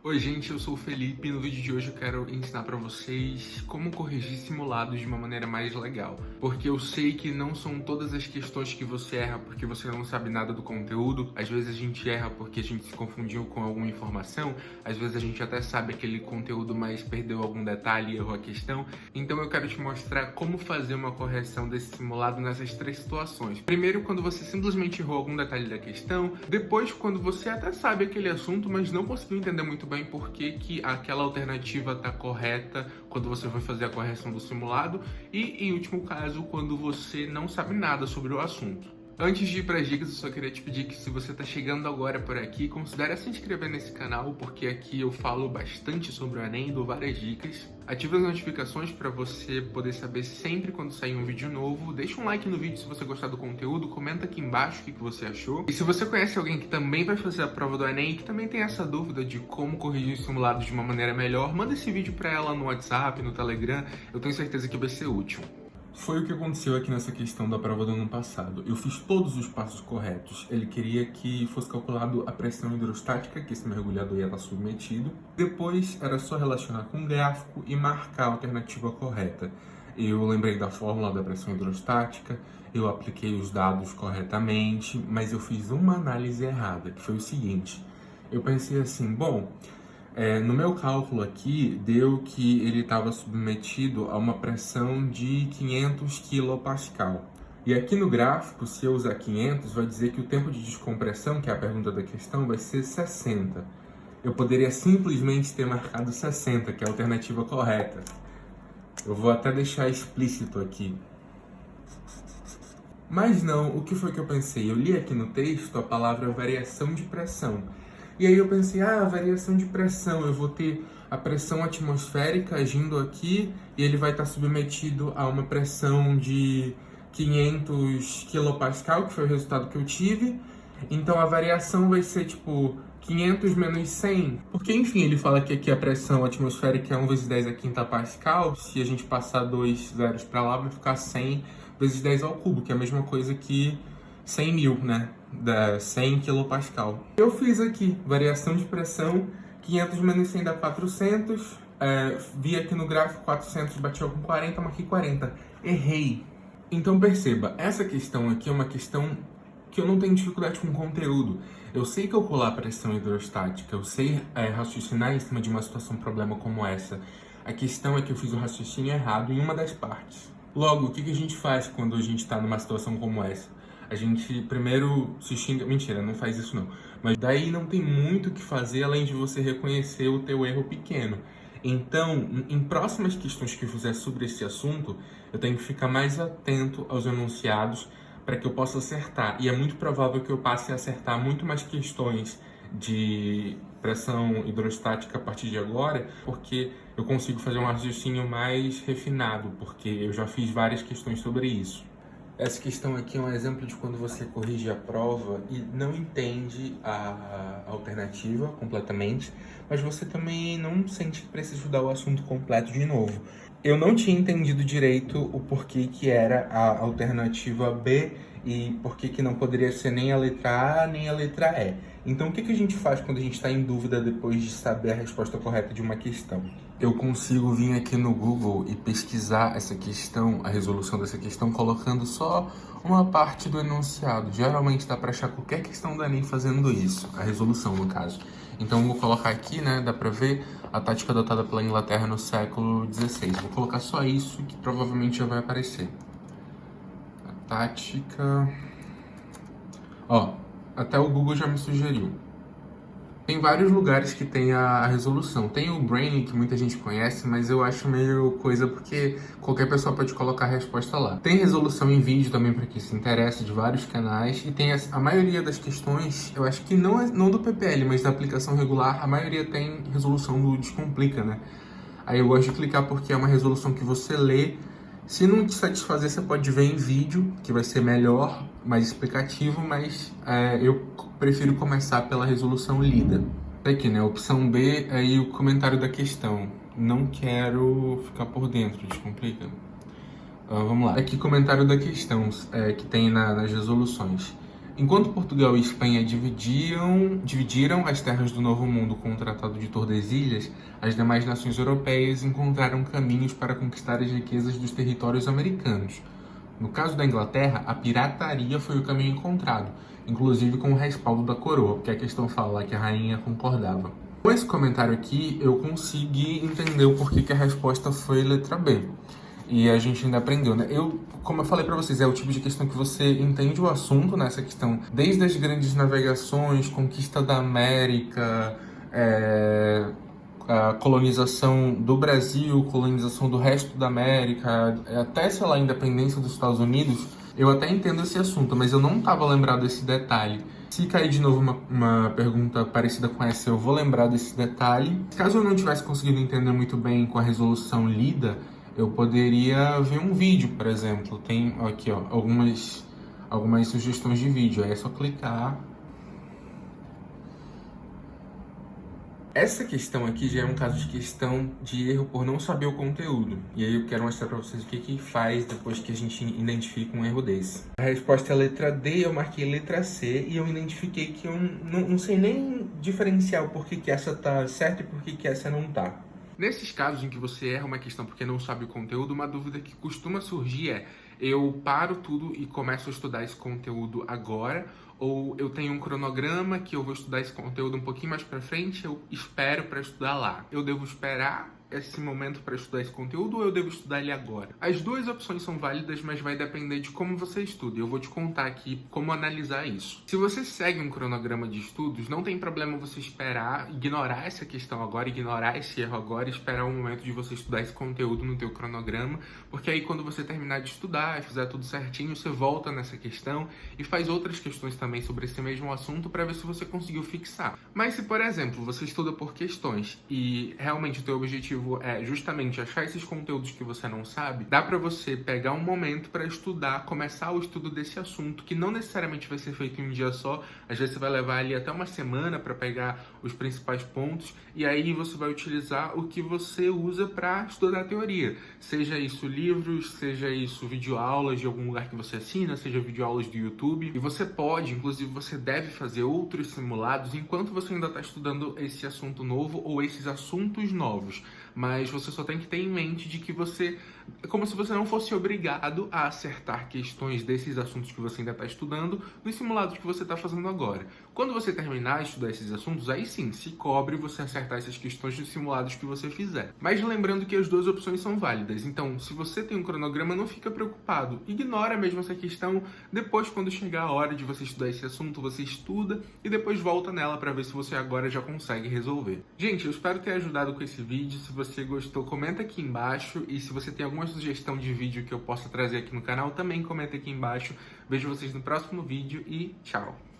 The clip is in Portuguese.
Oi gente, eu sou o Felipe e no vídeo de hoje eu quero ensinar pra vocês como corrigir simulados de uma maneira mais legal. Porque eu sei que não são todas as questões que você erra porque você não sabe nada do conteúdo. Às vezes a gente erra porque a gente se confundiu com alguma informação. Às vezes a gente até sabe aquele conteúdo, mas perdeu algum detalhe e errou a questão. Então eu quero te mostrar como fazer uma correção desse simulado nessas três situações. Primeiro, quando você simplesmente errou algum detalhe da questão. Depois, quando você até sabe aquele assunto, mas não conseguiu entender muito bem por que aquela alternativa está correta quando você vai fazer a correção do simulado e, em último caso, quando você não sabe nada sobre o assunto. Antes de ir para as dicas, eu só queria te pedir que se você está chegando agora por aqui, considere se inscrever nesse canal, porque aqui eu falo bastante sobre o Enem, dou várias dicas. Ative as notificações para você poder saber sempre quando sair um vídeo novo. Deixa um like no vídeo se você gostar do conteúdo, comenta aqui embaixo o que você achou. E se você conhece alguém que também vai fazer a prova do Enem e que também tem essa dúvida de como corrigir os simulados de uma maneira melhor, manda esse vídeo para ela no WhatsApp, no Telegram, eu tenho certeza que vai ser útil. Foi o que aconteceu aqui nessa questão da prova do ano passado. Eu fiz todos os passos corretos. Ele queria que fosse calculado a pressão hidrostática que esse mergulhador ia estar submetido. Depois era só relacionar com o gráfico e marcar a alternativa correta. Eu lembrei da fórmula da pressão hidrostática, eu apliquei os dados corretamente, mas eu fiz uma análise errada, que foi o seguinte. Eu pensei assim, bom, no meu cálculo aqui, deu que ele estava submetido a uma pressão de 500 kPa. E aqui no gráfico, se eu usar 500, vai dizer que o tempo de descompressão, que é a pergunta da questão, vai ser 60. Eu poderia simplesmente ter marcado 60, que é a alternativa correta. Eu vou até deixar explícito aqui. Mas não, o que foi que eu pensei? Eu li aqui no texto a palavra variação de pressão. E aí eu pensei, variação de pressão, eu vou ter a pressão atmosférica agindo aqui e ele vai estar submetido a uma pressão de 500 kPa, que foi o resultado que eu tive. Então a variação vai ser tipo 500 menos 100, porque enfim, ele fala que aqui a pressão atmosférica é 1 vezes 10 a quinta pascal, se a gente passar dois zeros para lá vai ficar 100 vezes 10 ao cubo, que é a mesma coisa que 100 mil, né? Da 100 kPa. Eu fiz aqui, variação de pressão, 500 menos 100 dá 400, vi aqui no gráfico 400, bateu com 40, marquei 40. Errei. Então perceba, essa questão aqui é uma questão que eu não tenho dificuldade com conteúdo. Eu sei calcular a pressão hidrostática, eu sei raciocinar em cima de uma situação problema como essa. A questão é que eu fiz o raciocínio errado em uma das partes. Logo, o que a gente faz quando a gente está numa situação como essa? A gente primeiro se xinga... Mentira, não faz isso não. Mas daí não tem muito o que fazer além de você reconhecer o teu erro pequeno. Então, em próximas questões que eu fizer sobre esse assunto, eu tenho que ficar mais atento aos enunciados para que eu possa acertar. E é muito provável que eu passe a acertar muito mais questões de pressão hidrostática a partir de agora, porque eu consigo fazer um raciocínio mais refinado, porque eu já fiz várias questões sobre isso. Essa questão aqui é um exemplo de quando você corrige a prova e não entende a alternativa completamente, mas você também não sente que precisa estudar o assunto completo de novo. Eu não tinha entendido direito o porquê que era a alternativa B e porquê que não poderia ser nem a letra A nem a letra E. Então, o que a gente faz quando a gente está em dúvida depois de saber a resposta correta de uma questão? Eu consigo vir aqui no Google e pesquisar essa questão, a resolução dessa questão, colocando só uma parte do enunciado. Geralmente dá para achar qualquer questão do Enem fazendo isso, a resolução no caso. Então eu vou colocar aqui, né, dá para ver a tática adotada pela Inglaterra no século XVI. Vou colocar só isso que provavelmente já vai aparecer. A tática... até o Google já me sugeriu. Tem vários lugares que tem a resolução. Tem o Brain, que muita gente conhece, mas eu acho meio coisa porque qualquer pessoa pode colocar a resposta lá. Tem resolução em vídeo também para quem se interessa, de vários canais. E tem a maioria das questões, eu acho que não do PPL, mas da aplicação regular, a maioria tem resolução do Descomplica, né? Aí eu gosto de clicar porque é uma resolução que você lê. Se não te satisfazer, você pode ver em vídeo, que vai ser melhor, mais explicativo, mas eu prefiro começar pela resolução lida. Aqui, né? Opção B, aí o comentário da questão. Não quero ficar por dentro, descomplica. Vamos lá. Aqui, comentário da questão, que tem nas resoluções. Enquanto Portugal e Espanha dividiram as terras do Novo Mundo com o Tratado de Tordesilhas, as demais nações europeias encontraram caminhos para conquistar as riquezas dos territórios americanos. No caso da Inglaterra, a pirataria foi o caminho encontrado, inclusive com o respaldo da coroa, porque a questão fala lá que a rainha concordava. Com esse comentário aqui, eu consegui entender o porquê que a resposta foi letra B. E a gente ainda aprendeu, né? Como eu falei pra vocês, é o tipo de questão que você entende o assunto nessa questão, desde as grandes navegações, conquista da América, a colonização do Brasil, colonização do resto da América, até, sei lá, a independência dos Estados Unidos. Eu até entendo esse assunto, mas eu não estava lembrado desse detalhe. Se cair de novo uma pergunta parecida com essa, eu vou lembrar desse detalhe. Caso eu não tivesse conseguido entender muito bem com a resolução lida, eu poderia ver um vídeo, por exemplo. Tem aqui, ó, algumas sugestões de vídeo. Aí é só clicar. Essa questão aqui já é um caso de questão de erro por não saber o conteúdo. E aí eu quero mostrar para vocês o que faz depois que a gente identifica um erro desse. A resposta é a letra D, eu marquei letra C e eu identifiquei que eu não sei nem diferenciar o porquê que essa tá certa e porquê que essa não tá. Nesses casos em que você erra uma questão porque não sabe o conteúdo, uma dúvida que costuma surgir é: eu paro tudo e começo a estudar esse conteúdo agora, ou eu tenho um cronograma que eu vou estudar esse conteúdo um pouquinho mais pra frente, eu espero para estudar lá. Eu devo esperar esse momento para estudar esse conteúdo ou eu devo estudar ele agora? As duas opções são válidas, mas vai depender de como você estuda. Eu vou te contar aqui como analisar isso. Se você segue um cronograma de estudos, não tem problema você esperar, ignorar essa questão agora, ignorar esse erro agora, esperar o momento de você estudar esse conteúdo no teu cronograma, porque aí quando você terminar de estudar e fizer tudo certinho, você volta nessa questão e faz outras questões também sobre esse mesmo assunto para ver se você conseguiu fixar. Mas se, por exemplo, você estuda por questões e realmente o teu objetivo é justamente achar esses conteúdos que você não sabe, dá para você pegar um momento para estudar, começar o estudo desse assunto, que não necessariamente vai ser feito em um dia só. Às vezes você vai levar ali até uma semana para pegar os principais pontos e aí você vai utilizar o que você usa para estudar a teoria. Seja isso livros, seja isso videoaulas de algum lugar que você assina, seja videoaulas do YouTube. E você pode, inclusive você deve fazer outros simulados enquanto você ainda está estudando esse assunto novo ou esses assuntos novos. Mas você só tem que ter em mente de que você... É como se você não fosse obrigado a acertar questões desses assuntos que você ainda está estudando nos simulados que você está fazendo agora. Quando você terminar de estudar esses assuntos, aí sim, se cobre você acertar essas questões nos simulados que você fizer. Mas lembrando que as duas opções são válidas. Então, se você tem um cronograma, não fica preocupado. Ignora mesmo essa questão. Depois, quando chegar a hora de você estudar esse assunto, você estuda e depois volta nela para ver se você agora já consegue resolver. Gente, eu espero ter ajudado com esse vídeo. Se você gostou, comenta aqui embaixo. E se você tem alguma sugestão de vídeo que eu possa trazer aqui no canal, também comenta aqui embaixo. Vejo vocês no próximo vídeo e tchau!